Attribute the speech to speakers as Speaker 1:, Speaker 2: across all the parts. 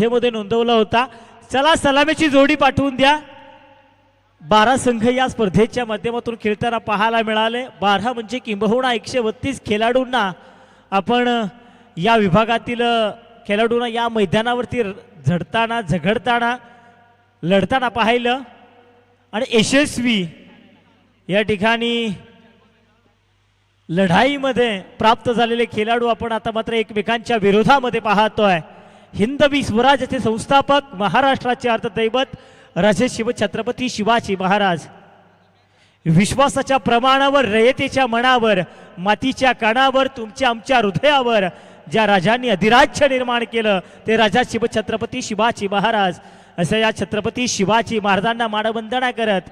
Speaker 1: मध्ये नोंदवला होता. चला सलामीची जोडी पाठवून द्या. 12 संघ या स्पर्धेच्या माध्यमातून खेळताना पाहायला मिळाले. 12 म्हणजे किंबहुना 132 खेळाडूंना आपण या विभागातील खेळाडूंना या मैदानावरती झडताना झगडताना लढताना पाहिलं आणि यशस्वी या ठिकाणी लढाईमध्ये प्राप्त झालेले खेळाडू आपण आता मात्र एकमेकांच्या विरोधामध्ये पाहतोय. हिंदवी स्वराज्याचे संस्थापक महाराष्ट्राचे अर्थदैवत राजे शिवछत्रपती शिवाजी महाराज विश्वासाच्या प्रमाणावर रयतेच्या मनावर मातीच्या कानावर तुमच्या आमच्या हृदयावर ज्या राजांनी अधिराज्य निर्माण केलं ते राजा शिवछत्रपती शिवाजी महाराज. असं या छत्रपती शिवाजी महाराजांना मानवंदना करत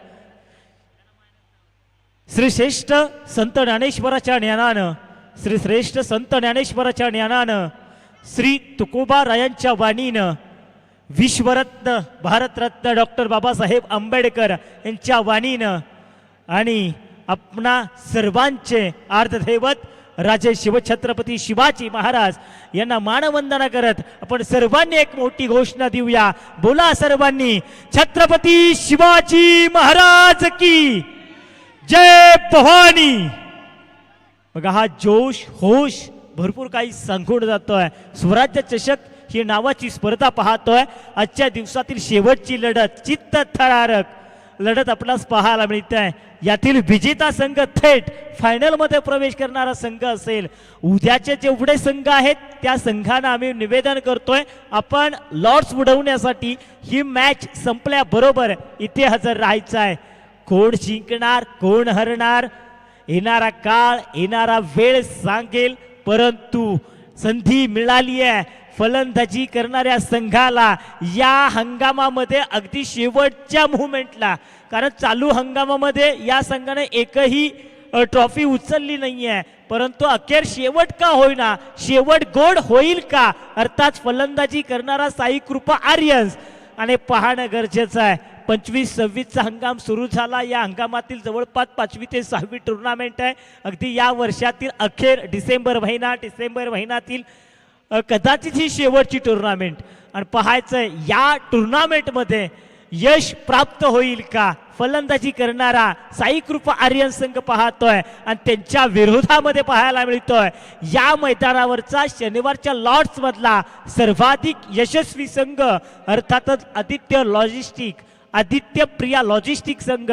Speaker 1: श्री श्रेष्ठ संत ज्ञानेश्वराच्या ज्ञानानं श्री श्रेष्ठ संत ज्ञानेश्वराच्या ज्ञानानं श्री तुकोबारायांच्या वाणीनं विश्वरत्न भारतरत्न डॉक्टर बाबासाहेब आंबेडकर यांच्या वाणीनं आणि आपणा सर्वांचे अर्धदैवत राजे शिवछत्रपती शिवाजी महाराज यांना मानवंदना करत आपण सर्वांनी एक मोठी घोषणा देऊया. बोला सर्वांनी, छत्रपती शिवाजी महाराज की जय भवानी. बघा हा जोश होश भरपूर काही सांगून जातोय. स्वराज्य चषक ही नावाची स्पर्धा पाहतोय. आजच्या दिवसातील शेवटची लढत चित्त थरारक लढत आपल्यास पाहायला मिळते आहे. यातील विजेता संघ थेट फायनल मध्ये प्रवेश करणारा संघ असेल. उद्याचे जेवढे संघ आहेत त्या संघांना आम्ही निवेदन करतोय आपण लॉर्ड्स उडवण्यासाठी ही मॅच संपल्याबरोबर इथे हजर राहायचं आहे. कोण जिंकणार कोण हरणार येणारा काळ येणारा वेळ सांगेल. परंतु संधी मिळाली आहे फलंदाजी करणाऱ्या संघाला या हंगामामध्ये अगदी शेवटच्या मुवमेंटला. कारण चालू हंगामामध्ये या संघाने एकही ट्रॉफी उचलली नाही आहे. परंतु अखेर शेवट का होईना शेवट गोड होईल का अर्थात फलंदाजी करणारा साई कृपा आर्यन्स आणि पाहणं गरजेचं आहे. 25-26 हंगाम सुरू झाला. या हंगामातील जवळपास 5वी ते 6वी टुर्नामेंट आहे. अगदी या वर्षातील अखेर डिसेंबर महिन्यातील कदाचित ही शेवटची टुर्नामेंट आणि पाहायचंय या टुर्नामेंटमध्ये यश प्राप्त होईल का. फलंदाजी करणारा साई कृपा आर्यन संघ पाहतोय आणि त्यांच्या विरोधामध्ये पाहायला मिळतोय या मैदानावरचा शनिवारच्या लॉर्ड्स मधला सर्वाधिक यशस्वी संघ अर्थातच आदित्य प्रिया लॉजिस्टिक संघ.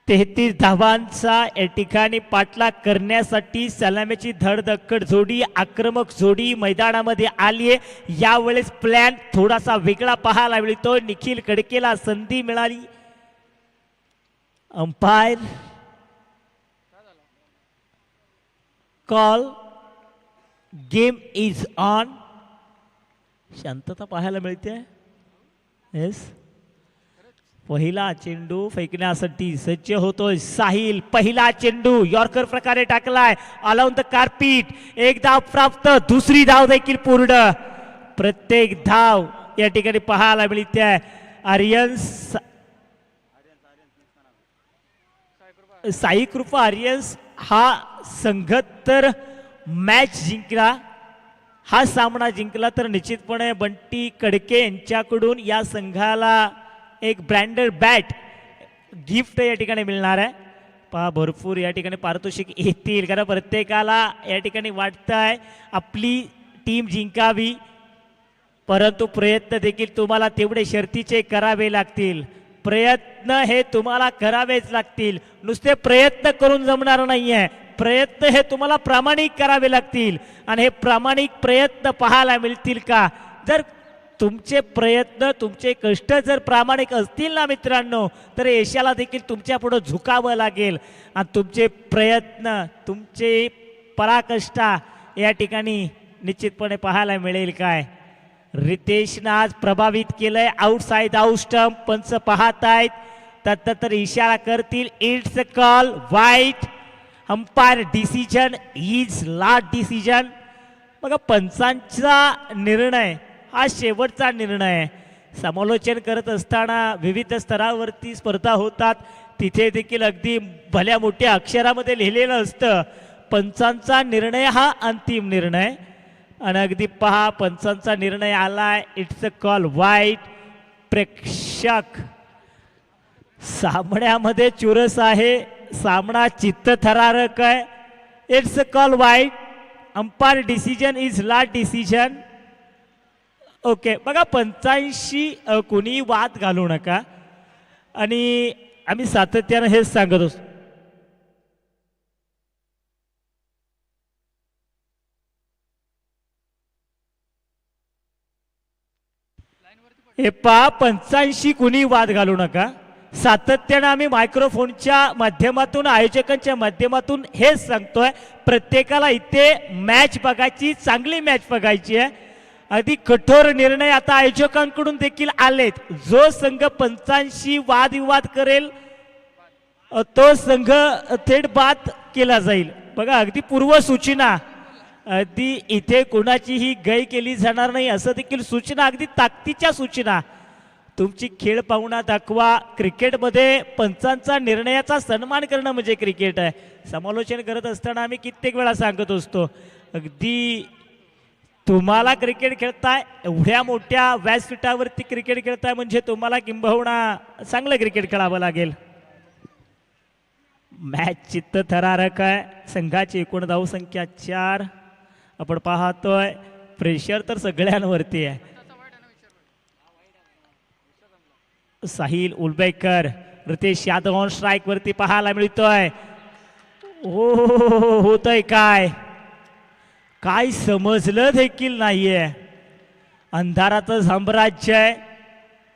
Speaker 1: तेहतीस धावांचा या ठिकाणी पाठलाग करण्यासाठी सलामीची धडधक्कड जोडी आक्रमक जोडी मैदानामध्ये आली आहे. यावेळेस प्लॅन थोडासा वेगळा पाहायला मिळतो. निखिल कडकेला संधी मिळाली. Umpire call game is on. शांतता पाहायला मिळते. येस पहिला चेंडू फेकण्यासाठी सज्ज होतोय साहिल. पहिला चेंडू यॉर्कर प्रकारे टाकलाय ऑन द कार्पेट. एक धाव प्राप्त दुसरी धाव देखील पूर्ण. प्रत्येक धाव या ठिकाणी पाहायला मिळते. आर्यन्स साई कृपा आर्यन्स हा संघ तर मॅच जिंकला हा सामना जिंकला तर निश्चितपणे बंटी कडके यांच्याकडून या संघाला एक ब्रँडेड बॅट गिफ्ट या ठिकाणी मिळणार आहे. पहा भरपूर या ठिकाणी पारितोषिक येतील कारण प्रत्येकाला या ठिकाणी वाटतं आहे आपली टीम जिंकावी. परंतु प्रयत्न देखील तुम्हाला तेवढे शर्तीचे करावे लागतील. प्रयत्न हे तुम्हाला करावेच लागतील. नुसते प्रयत्न करून जमणार नाहीये. प्रयत्न हे तुम्हाला प्रामाणिक करावे लागतील आणि हे प्रामाणिक प्रयत्न पाहायला मिळतील का. जर तुमचे प्रयत्न तुमचे कष्ट जर प्रामाणिक असतील ना मित्रांनो तर यशाला देखील तुमच्या पुढे झुकावं लागेल. आणि तुमचे प्रयत्न तुमचे पराकष्टा या ठिकाणी निश्चितपणे पाहायला मिळेल काय. रितेशनं आज प्रभावित केलंय. आउटसाइड आउट स्टंप पंच पाहत आहेत तर इशारा करतील. इट्स अ कॉल वाईट. Umpire decision is last decision. बघा पंचांचा निर्णय हा शेवटचा निर्णय आहे. समालोचन करत असताना विविध स्तरावरती स्पर्धा होतात, तिथे देखील अगदी भल्या मोठ्या अक्षरामध्ये लिहिलेलं असतं पंचांचा निर्णय हा अंतिम निर्णय. आणि अगदी पहा पंचांचा निर्णय आलाय. इट्स अ कॉल वाईट. प्रेक्षक सामन्यामध्ये चुरस आहे, सामना चित्तथरारक आहे. इट्स अ कॉल वाईट. Umpire decision is last decision. Okay बघा पंचांशी कोणी वाद घालू नका आणि आम्ही सातत्यानं हेच सांगत असतो. हे पा पंचांशी कुणी वाद घालू नका. सातत्यानं आम्ही मायक्रोफोनच्या माध्यमातून आयोजकांच्या माध्यमातून हेच सांगतोय. प्रत्येकाला इथे मॅच बघायची, चांगली मॅच बघायची आहे. अगदी कठोर निर्णय आता आयोजकांकडून देखील आलेत. जो संघ पंचांशी वादविवाद करेल तो संघ थेट बाद केला जाईल. बघा अगदी पूर्व सूचना, अगदी इथे कोणाचीही गय केली जाणार नाही असं देखील सूचना, अगदी ताकदीच्या सूचना. तुमची खेळ पाहुणा दाखवा. क्रिकेटमध्ये पंचांचा निर्णयाचा सन्मान करणं म्हणजे क्रिकेट आहे. समालोचन करत असताना आम्ही कित्येक वेळा सांगत असतो, अगदी तुम्हाला क्रिकेट खेळताय, एवढ्या मोठ्या व्यासपीठावरती क्रिकेट खेळताय म्हणजे तुम्हाला किंबहुना चांगलं क्रिकेट खेळावं लागेल. मॅच चित्तथरारक आहे. संघाची एकूण धावसंख्या 4. आपण पाहतोय प्रेशर तर सगळ्यांवरती आहे. साहिल उलबेकर, रितेश यादव ऑन स्ट्राईक वरती पाहायला मिळतोय. हो होतय काय काय समजलं देखील नाहीये. अंधाराचं साम्राज्य आहे.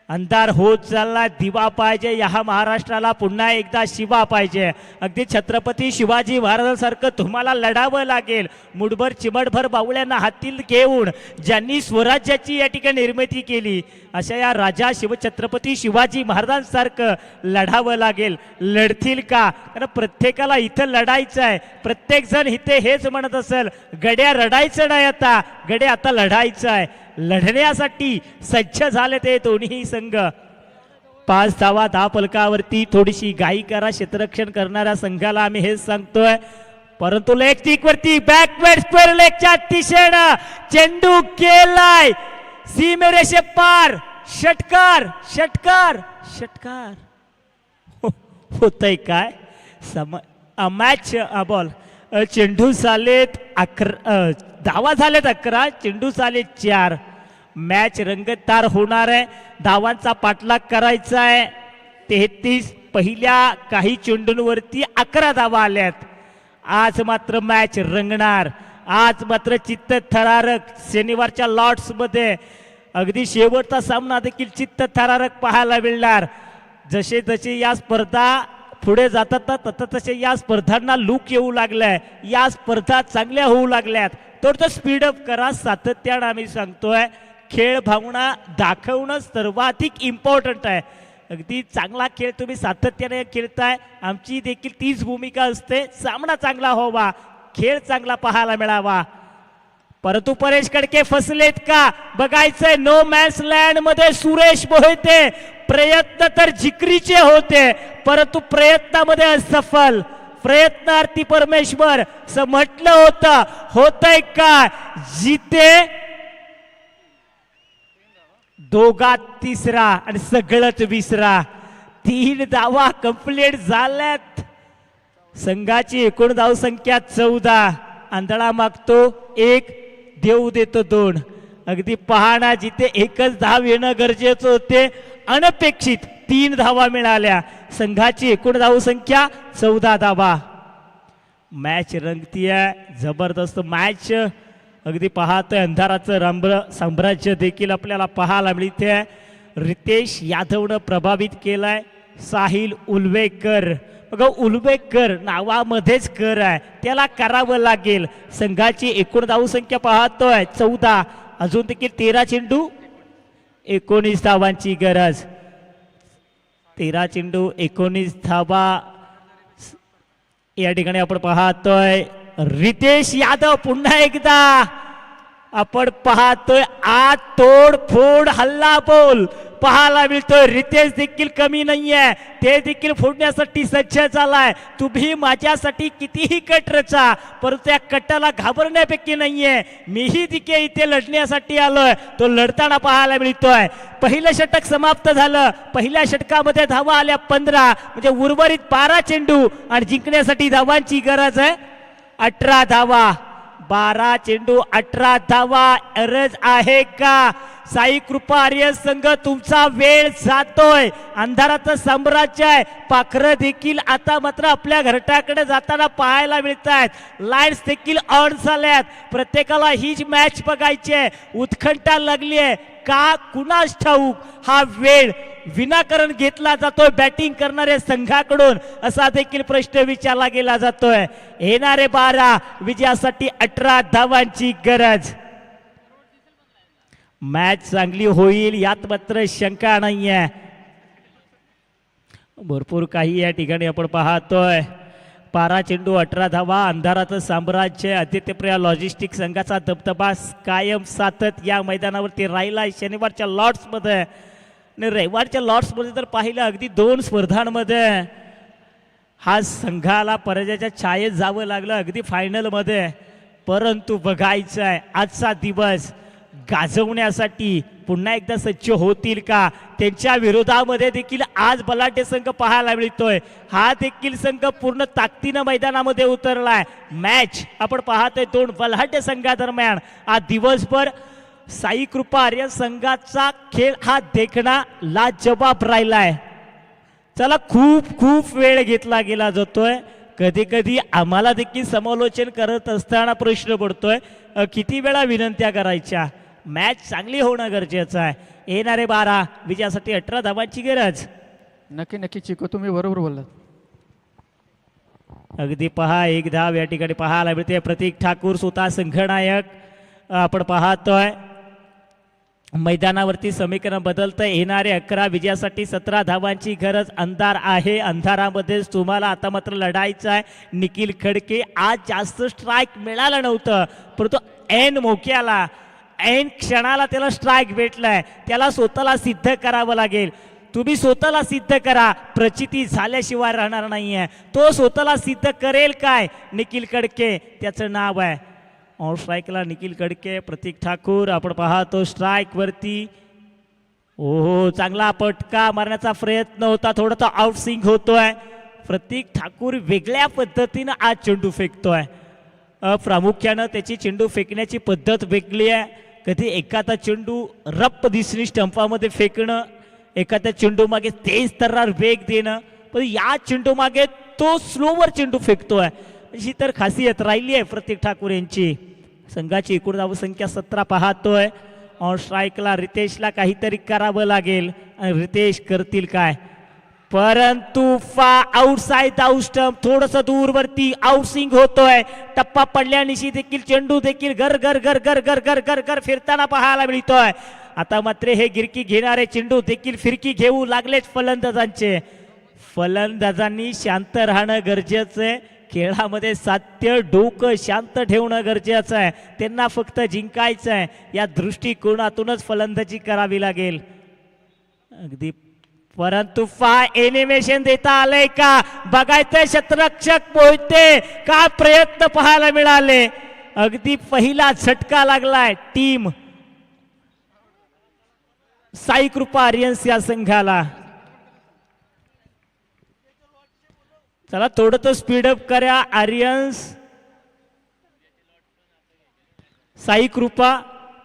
Speaker 1: अंधार होत चालला. दिवा पाहिजे या महाराष्ट्राला, पुन्हा एकदा शिवा पाहिजे. अगदी छत्रपती शिवाजी महाराजांसारखं तुम्हाला लढावं लागेल. मुठभर चिमटभर बावळ्यांना हातील घेऊन ज्यांनी स्वराज्याची या ठिकाणी निर्मिती केली अशा या राजा छत्रपती शिवाजी महाराजांसारखं लढावं लागेल. लढतील का? कारण प्रत्येकाला इथं लढायचं आहे. प्रत्येक जण इथे हेच म्हणत असेल, गड्या रडायचं नाही आता, गड्या आता लढायचं आहे. लढण्यासाठी सज्ज झाले ते दोन्ही संघ. 5 धावा 10 फलकावरती. थोडीशी घाई करा क्षेत्ररक्षण करणाऱ्या संघाला आम्ही हेच सांगतोय. परंतु लेग स्टिक वरती बॅकवर्ड स्क्वेअर लेगच्या दिशेनं चेंडू केलाय सीमेरेषे पार. षटकार षटकार षटकार. होतय काय? Match ball. चेंडू झालेत 11, धावा झालेत 11, चेंडू झालेत 4. मॅच रंगतदार होणार आहे. धावांचा पाठलाग करायचा आहे. 33. पहिल्या काही चेंडूंवरती 11 धावा आल्यात. आज मात्र मॅच रंगणार. आज मात्र चित्तथरारक. शनिवारच्या लॉर्ड्स मध्ये अगदी शेवटचा सामना देखील चित्तथरारक पाहायला मिळणार. जसे जसे या स्पर्धा पुढे जातात तसे या स्पर्धांना लूक येऊ लागलाय. या स्पर्धा चांगल्या होऊ लागल्यात. थोडंसं स्पीडअप करा. सातत्यानं आम्ही सांगतोय खेळ भावना दाखवणं सर्वाधिक इम्पॉर्टंट आहे. अगदी चांगला खेळ तुम्ही सातत्याने खेळताय. आमची देखील तीच भूमिका असते. सामना चांगला व्हावा, खेळ चांगला पाहायला मिळावा. परंतु परेश कडके फसलेत का बघायचंय. नो मॅन्स लँड मध्ये सुरेश मोहिते. प्रयत्न तर जिकरीचे होते परंतु प्रयत्नामध्ये असफल. प्रयत्नार्थी परमेश्वर असं म्हटलं होतं. होतय का? जिथे दोघात तिसरा आणि सगळंच विसरा. 3 धावा कंप्लीट झाल्यात. संघाची एकूण धावसंख्या 14. आंधळा मागतो 1, देऊ देतो 2. अगदी पहाणा जिथे एकच धाव येणं गरजेचं होते, अनपेक्षित 3 धावा मिळाल्या. संघाची एकूण धावसंख्या 14 धावा. मॅच रंगतीय. जबरदस्त मॅच. अगदी पाहतोय अंधाराचं साम्राज्य देखील आपल्याला पाहायला मिळते. रितेश यादवनं प्रभावित केलाय साहिल उलवेकर. बघा उलवेकर नावामध्येच कर आहे, त्याला करावं लागेल. संघाची एकूण धावसंख्या पाहतोय 14. अजून देखील 13 चेंडू 19 धावांची गरज. 13 चेंडू 19 धावा. या ठिकाणी आपण पाहतोय रितेश यादव पुन्हा एकदा आपण पाहतोय आत तोड फोड हल्ला बोल पाहायला मिळतोय. रितेश देखील कमी नाहीये, ते देखील फोडण्यासाठी सज्ज झालाय. तुम्ही माझ्यासाठी कितीही कट रचा, परंतु त्या कटाला घाबरण्यापैकी नाहीये. मीही तिथे इथे लढण्यासाठी आलोय. तो लढताना पाहायला मिळतोय. पहिलं षटक समाप्त झालं. पहिल्या षटकामध्ये धावा आल्या 15, म्हणजे उर्वरित 12 चेंडू आणि जिंकण्यासाठी धावांची गरज आहे 18 धावा. 12 चेंडू 18 धावा गरज आहे का? साई कृपा आर्य संघ तुमचा वेळ जातोय. अंधाराचं साम्राज्य आहे. पाखरं देखील आता मात्र आपल्या घरट्याकडे जाताना पाहायला मिळत आहेत. लाईट्स देखील ऑन झाल्यात. प्रत्येकाला हीच मॅच बघायची आहे. उत्कंठा लागली आहे का कुणास ठाऊक हा वेळ विनाकारण घेतला जातोय बॅटिंग करणाऱ्या संघाकडून, असा देखील प्रश्न विचारला गेला जातोय. येणारे 12 विजयासाठी 18 धावांची गरज. मॅच चांगली होईल यात मात्र शंका नाहीये. भरपूर काही या ठिकाणी आपण पाहतोय. 12 चेंडू 18 धावा. अंधाराचं साम्राज्य आदित्यप्रिया लॉजिस्टिक संघाचा दबदबा कायम सातत या मैदानावरती राहिला. शनिवारच्या लॉर्ड्समध्ये आणि रविवारच्या लॉर्ड्समध्ये तर पाहिलं अगदी 2 स्पर्धांमध्ये हा संघाला पराजयाच्या छायेत जावं लागलं अगदी फायनलमध्ये. परंतु बघायचं आहे आजचा दिवस गाजवण्यासाठी पुन्हा एकदा सज्ज होतील का? त्यांच्या विरोधामध्ये देखील आज बलाढ्य संघ पाहायला मिळतोय. हा देखील संघ पूर्ण ताकदीनं मैदानामध्ये उतरलाय. मॅच आपण पाहतोय 2 बलाढ्य संघादरम्यान. आज दिवसभर साई कृपा आर्य संघाचा खेळ हा देखणा लाजवाब राहिलाय. चला खूप खूप वेळ घेतला गेला जातोय. कधी कधी आम्हाला देखील समालोचन करत असताना प्रश्न पडतोय किती वेळा विनंत्या करायच्या. मॅच चांगली होणं गरजेचं आहे. येणारे 12 विजयासाठी 18 धावांची गरज.
Speaker 2: नक्की नक्की चिको तुम्ही बरोबर बोललात.
Speaker 1: अगदी पहा 1 धाव या ठिकाणी पाहायला मिळते. प्रतीक ठाकूर स्वतः संघनायक. आपण पाहतोय मैदानावरती समीकरण बदलतं. येणारे 11 विजयासाठी 17 धावांची गरज. अंधार आहे. अंधारामध्येच तुम्हाला आता मात्र लढायचं आहे. निखिल खडके आज जास्त स्ट्राईक मिळालं नव्हतं, परंतु ऐन मोक्याला ऐन क्षणाला त्याला स्ट्राईक भेटलाय. त्याला स्वतःला सिद्ध करावं लागेल. तुम्ही स्वतःला सिद्ध करा. प्रचिती झाल्याशिवाय राहणार नाहीये. तो स्वतःला सिद्ध करेल काय? निखिल खडके त्याचं नाव आहे. ऑन स्ट्राईकला निखिल खडके. प्रतीक ठाकूर आपण पाहतो स्ट्राईक वरती. ओहो चांगला पटका मारण्याचा प्रयत्न होता. थोडासा आउटस्विंग होतोय. प्रतीक ठाकूर वेगळ्या पद्धतीनं आज चेंडू फेकतोय. प्रामुख्यानं त्याची चेंडू फेकण्याची पद्धत वेगळी आहे. कधी एखादा चेंडू रप्प दिसणी स्टंपामध्ये फेकणं, एखाद्या चेंडू मागे तेज तर्रार वेग देणं, पण या चेंडू मागे तो स्लोवर चेंडू फेकतोय. ही तर खासियत राहिली आहे प्रतीक ठाकूर यांची. संघाची एकूण धावसंख्या 17 पाहतोय. ऑन स्ट्राईकला रितेशला काहीतरी करावं लागेल. आणि रितेश करतील काय? परंतु आउटसाइड आउट स्टंप थोडस दूरवरती आउटस्विंग होतोय. टप्पा पडल्यानिशी देखील चेंडू देखील घर घर घर घर घर घर घर घर फिरताना पाहायला मिळतोय. आता मात्र हे गिरकी घेणारे चेंडू देखील फिरकी घेऊ लागलेच फलंदाजांचे. फलंदाजांनी शांत राहणं गरजेचं आहे. खेळामध्ये सात्य डोकं शांत ठेवणं गरजेचं आहे. त्यांना फक्त जिंकायचं आहे. या दृष्टिकोनातूनच फलंदाजी करावी लागेल. अगदी परंतु एनिमेशन देता आलंय का बघायचंय. क्षेत्ररक्षक पोहोचते का प्रयत्न पाहायला मिळाले. अगदी पहिला झटका लागलाय टीम साई कृपा आर्यन्स या संघाला. चला थोडं तर स्पीडअप करा आर्यन्स. साई कृपा.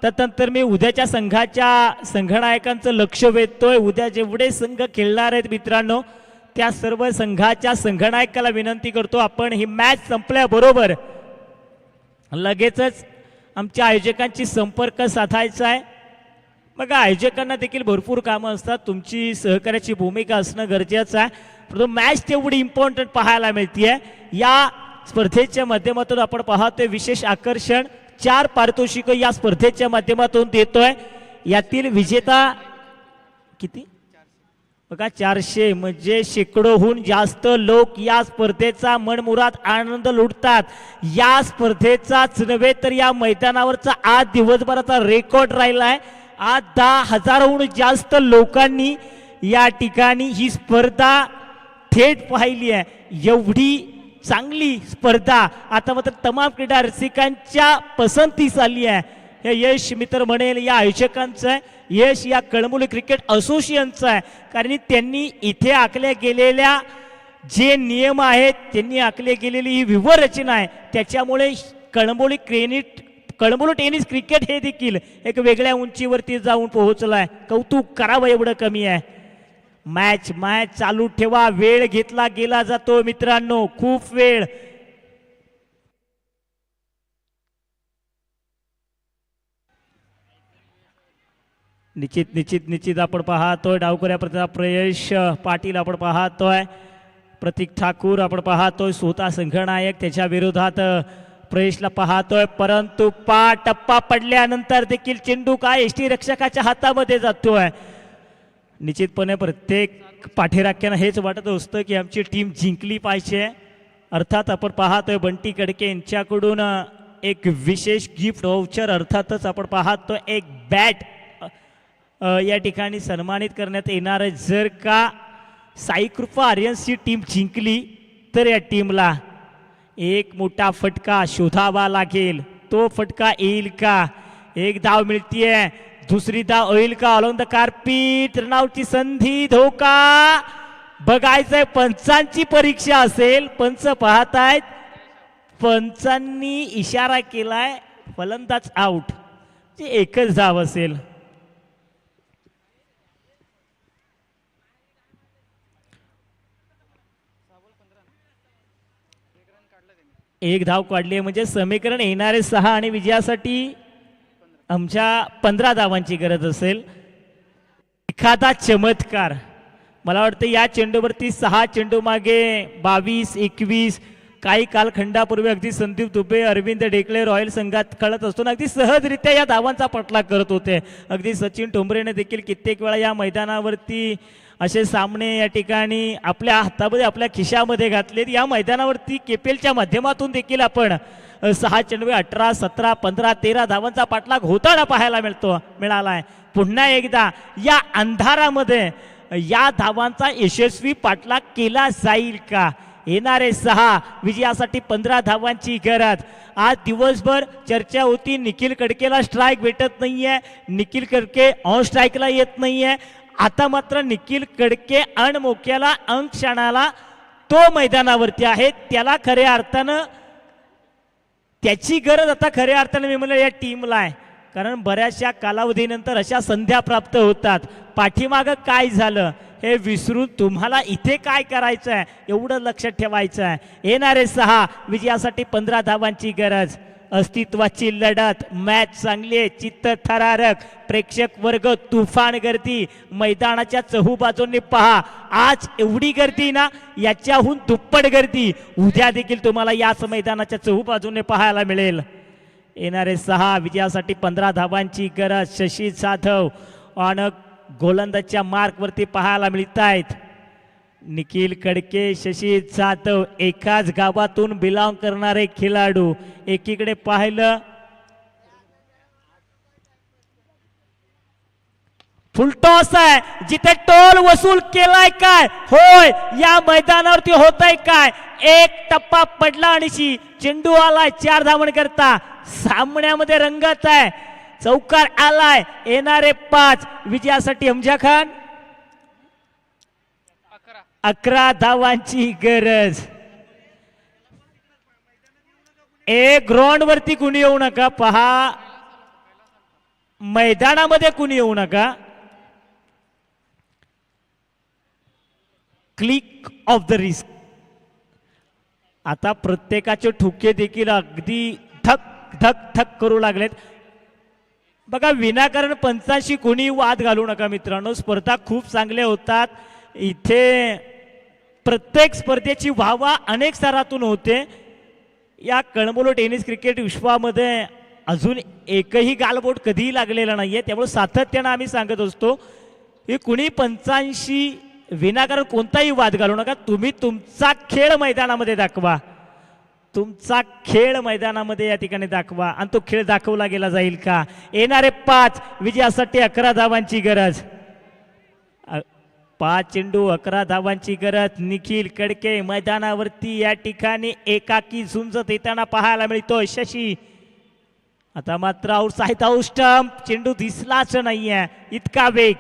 Speaker 1: त्यानंतर मी उद्याच्या संघाच्या संघनायकांचं लक्ष वेधतोय. उद्या जेवढे संघ खेळणार आहेत मित्रांनो, त्या सर्व संघाच्या संघनायकाला विनंती करतो आपण ही मॅच संपल्याबरोबर लगेचच आमच्या आयोजकांची संपर्क साधायचा आहे. बघा आयोजकांना देखील भरपूर कामं असतात. तुमची सहकार्याची भूमिका असणं गरजेचं आहे. परंतु मॅच तेवढी इम्पॉर्टंट पाहायला मिळते. या स्पर्धेच्या माध्यमातून आपण पाहतोय विशेष आकर्षण 4 पारितोषिक या स्पर्धेच्या माध्यमातून देतोय. यातील विजेता किती बघा 400 म्हणजे शेकडोहून जास्त लोक या स्पर्धेचा मनमुराद आनंद लुटतात. या स्पर्धेचाच नव्हे तर या मैदानावरचा आज दिवसभराचा रेकॉर्ड राहिलाय. आज 10,000हून जास्त लोकांनी या ठिकाणी ही स्पर्धा थेट पाहिली आहे. एवढी चांगली स्पर्धा आता मात्र तमाम क्रीडा रसिकांच्या पसंतीस आली आहे. हे यश मी तर म्हणेल या आयोजकांचं आहे, यश या कळंबोली क्रिकेट असोसिएशनचं आहे. कारण त्यांनी इथे आखल्या गेलेल्या जे नियम आहेत, त्यांनी आखले गेलेली ही व्यूहरचना आहे, त्याच्यामुळे कळंबोली टेनिस क्रिकेट हे देखील एक वेगळ्या उंचीवरती जाऊन पोहोचलं आहे. कौतुक करावं एवढं कमी आहे. मॅच चालू ठेवा. वेळ घेतला गेला जातो मित्रांनो, खूप वेळ. निश्चित आपण पाहतोय डावकऱ्या प्रथा प्रयश पाटील आपण पाहतोय, प्रतीक ठाकूर आपण पाहतोय, स्वतः संघनायक त्याच्या विरोधात प्रयशला पाहतोय. परंतु टप्पा पडल्यानंतर देखील चेंडू काय एसटी रक्षकाच्या हातामध्ये जातोय. निश्चितपणे प्रत्येक पाठीराख्यानं हेच वाटत असतं की आमची टीम जिंकली पाहिजे. अर्थात आपण पाहतोय बंटी कडके यांच्याकडून एक विशेष गिफ्ट वाउचर अर्थातच आपण पाहतोय एक बॅट या ठिकाणी सन्मानित करण्यात येणार आहे. जर का साईकृपा आर्यन्सची टीम जिंकली तर या टीमला एक मोठा फटका शोधावा लागेल. तो फटका येईल का? एक धाव मिळतीये, दुसरी धाव होईल का? ऑन द कार्पेट रनआउटची संधी, धोका बघायचंय. पंचांची परीक्षा असेल. पंच पाहतायत, पंचांनी इशारा केलाय फलंदाज आउट. एकच धाव असेल. एक धाव काढली म्हणजे समीकरण येणारे 6 आणि विजयासाठी आमच्या 15 धावांची गरज असेल. एखादा चमत्कार मला वाटतं या चेंडूवरती 6 चेंडू मागे 22-21 काही कालखंडापूर्वी अगदी संदीप दुबे अरविंद डेकले रॉयल संघात खेळत असताना अगदी सहजरित्या या धावांचा पाठलाग करत होते. अगदी सचिन ठोंबरेने देखील कित्येक वेळा या मैदानावरती असे सामने या ठिकाणी आपल्या हातामध्ये आपल्या खिशामध्ये घातलेत. या मैदानावरती केपीएलच्या माध्यमातून देखील आपण 6 चेंडू 18, 17, 15, 13 धावांचा पाठलाग होताना पाहायला मिळालाय. पुन्हा एकदा या अंधारामध्ये या धावांचा यशस्वी पाठलाग केला जाईल का? येणारे 6 विजयासाठी 15 धावांची गरज. आज दिवसभर चर्चा होती निखिल कडकेला स्ट्राईक भेटत नाहीये, निखिल कडके ऑन स्ट्राईकला येत नाहीये. आता मात्र निखिल कडके अणमोक्याला अंक क्षणाला तो मैदानावरती आहे. त्याला खऱ्या अर्थानं त्याची गरज आता खऱ्या अर्थानं मी म्हणलं या टीमला आहे. कारण बऱ्याचशा कालावधीनंतर अशा संध्या प्राप्त होतात. पाठीमागं काय झालं हे विसरून तुम्हाला इथे काय करायचं आहे एवढं लक्षात ठेवायचं आहे. येणारे 6 विजयासाठी 15 धावांची गरज. अस्तित्वाची लढत. मॅच चांगली आहे, चित्त थरारक, प्रेक्षक वर्ग तुफान गर्दी. मैदानाच्या चहूबाजूंनी पहा. आज एवढी गर्दी ना, याच्याहून दुप्पट गर्दी उद्या देखील तुम्हाला याच मैदानाच्या चहूबाजूने पाहायला मिळेल. येणारे 6 विजयासाठी 15 धावांची गरज. शशी जाधव आणि गोलंदाजच्या मार्कवरती पाहायला मिळत आहेत. निखिल कडके, शशी जाधव एकाच गावातून बिलॉंग करणारे खेळाडू. एकीकडे पाहिलं फुलटॉस आहे, जिथे टोल वसूल केलाय काय? होय, या मैदानावरती होतय काय? एक टप्पा पडला आणि चेंडू आलाय 4 धावण करता. सामन्यामध्ये रंगत आहे. चौकार आलाय. येणारे 5 विजयासाठी हमजा खान 11 धावांची गरज. ग्राउंड वरती कुणी येऊ नका. पहा, मैदानामध्ये कुणी येऊ नका. Click of the risk. आता प्रत्येकाचे ठुके देखील अगदी धक धक धक करू लागलेत. बघा, विनाकारण पंचांशी कोणी वाद घालू नका मित्रांनो. स्पर्धा खूप चांगल्या होतात. इथे प्रत्येक स्पर्धेची वाहवा अनेक स्तरातून होते. या कळंबोली टेनिस क्रिकेट विश्वामध्ये अजून एकही गालबोट कधीही लागलेला नाहीये. त्यामुळे सातत्यानं आम्ही सांगत असतो की कुणी पंचांशी विनाकारण कोणताही वाद घालू नका. तुम्ही तुमचा खेळ मैदानामध्ये दाखवा. तुमचा खेळ मैदानामध्ये या ठिकाणी दाखवा आणि तो खेळ दाखवला गेला जाईल का? येणारे 5 विजयासाठी 11 धावांची गरज. 5 चेंडू 11 धावांची गरज. निखिल कडके मैदानावरती या ठिकाणी एकाकी झुंजत येताना पाहायला मिळतोय. शशी आता मात्र आउटसाइड आउट स्टंप. चेंडू दिसलाच नाहीये. इतका वेग.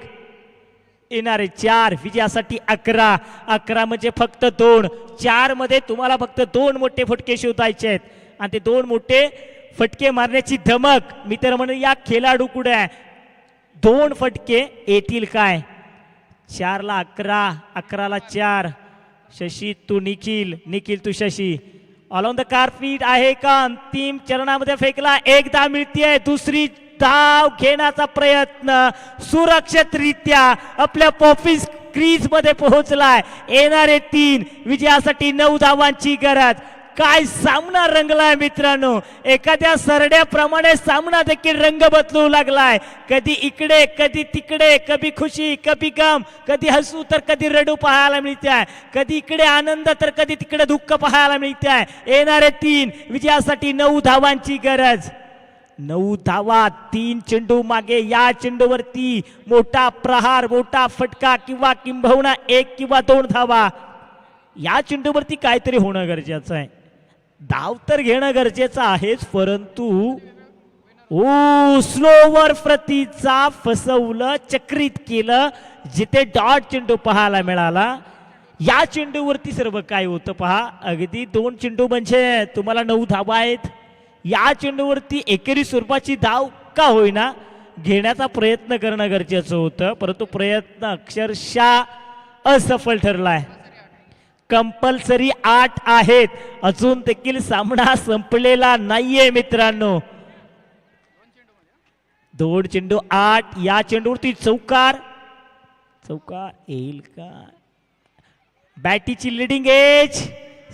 Speaker 1: येणारे 4 विजयासाठी 11. 11 म्हणजे फक्त 2. 4 मध्ये तुम्हाला फक्त 2 मोठे फटके शोधायचे आहेत आणि ते 2 मोठे फटके मारण्याची धमक मी तर म्हणेन या खेळाडूकडे आहे. 2 फटके येतील काय? 4 ला 11, 11 ला 4. शशी तू निखिल, निखिल तू शशी. ऑन द कारफीट आहे का? अंतिम चरणामध्ये फेकला. 1 धाव मिळतीये. दुसरी धाव घेण्याचा प्रयत्न सुरक्षितरित्या आपल्या पॉफिस क्रीज मध्ये पोहोचलाय. येणारे 3 विजयासाठी 9 धावांची गरज. काय सामना रंगलाय मित्रांनो. एखाद्या सरड्याप्रमाणे सामना देखील रंग बदलू लागलाय. कधी इकडे कधी तिकडे, कधी खुशी कधी गम, कधी हसू तर कधी रडू पाहायला मिळते. कधी इकडे आनंद तर कधी तिकडे दुःख पाहायला मिळते. येणारे 3 विजयासाठी 9 धावांची गरज. 9 धावा. 3 चेंडू मागे. या चेंडूवरती मोठा प्रहार, मोठा फटका किंवा किंबहुना 1 किंवा 2 धावा. या चेंडूवरती काहीतरी होणं गरजेचं आहे. धाव तर घेणं गरजेचं आहेच, परंतु स्लोवर प्रतीचा फसवलं, चक्रित केलं. जिथे डॉट चेंडू पाहायला मिळाला या चेंडूवरती सर्व काय होतं पहा. अगदी 2 चेंडू म्हणजे तुम्हाला 9 धावा आहेत. या चेंडूवरती एकेरी स्वरूपाची धाव का होईना घेण्याचा प्रयत्न करणं गरजेचं होतं, परंतु प्रयत्न अक्षरशः असफल ठरलाय. कंपल्सरी 8 आहेत. अजून देखील सामना संपलेला नाहीये मित्रांनो. 2 चेंडू 8. या चेंडूवरती चौकार. चौकार येईल का? बॅटीची लिडिंग एज.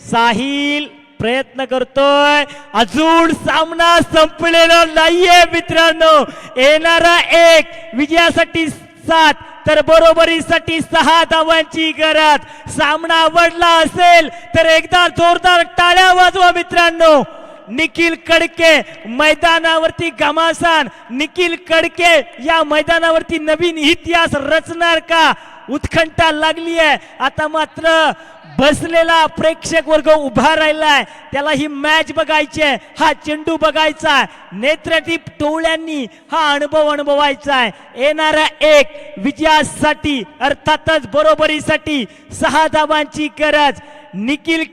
Speaker 1: साहिल प्रयत्न करतोय. अजून सामना संपलेला नाहीये मित्रांनो. येणारा 1 विजयासाठी 7 तर बरोबरीसाठी 6 धावांची गरज. सामना आवडला असेल तर एकदा जोरदार टाळ्या वाजवा मित्रांनो. निखिल कडके मैदानावरती घमासान. निखिल कडके या मैदानावरती नवीन इतिहास रचणार का? उत्कंठा लागली आहे. आता मात्र बसलेला प्रेक्षक वर्ग उभा राहिलाय. त्याला ही मॅच बघायची आहे, हा चेंडू बघायचा आहे. नेत्रदीप डोळ्यांनी हा अनुभव अनुभवायचा आहे. येणारा 1 विजयासाठी अर्थातच बरोबरीसाठी 6 धावांची गरज. निखिल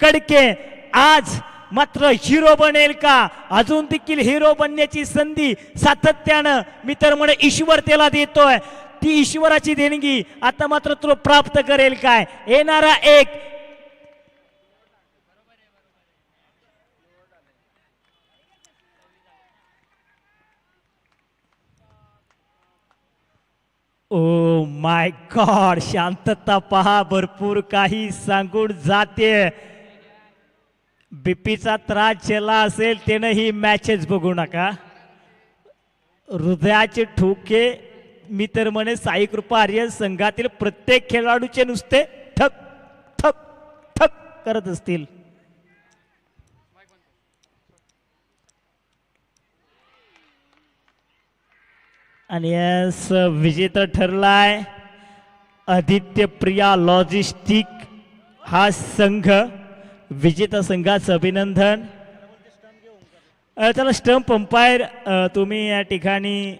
Speaker 1: कडके आज मात्र हिरो बनेल का? अजून देखील हिरो बनण्याची संधी सातत्यानं मी तर म्हणे ईश्वर त्याला देतोय. ती ईश्वराची देणगी आता मात्र तो प्राप्त करेल काय? येणारा 1 ओ माय गॉड. शांतता पहा. भरपूर काही सांगून जाते. बीपीचा त्रास ज्याला असेल त्यानं ही मॅचेस बघू नका. हृदयाचे ठोके मी तर म्हणे साई कृपा आर्यन संघातील प्रत्येक खेळाडूचे नुसते ठक ठक ठक करत असतील. आणि यस विजेता ठरलाय आदित्य प्रिया लॉजिस्टिक हा संघ. विजेता संघाचं अभिनंदन. त्याला स्टंप अंपायर तुम्ही या ठिकाणी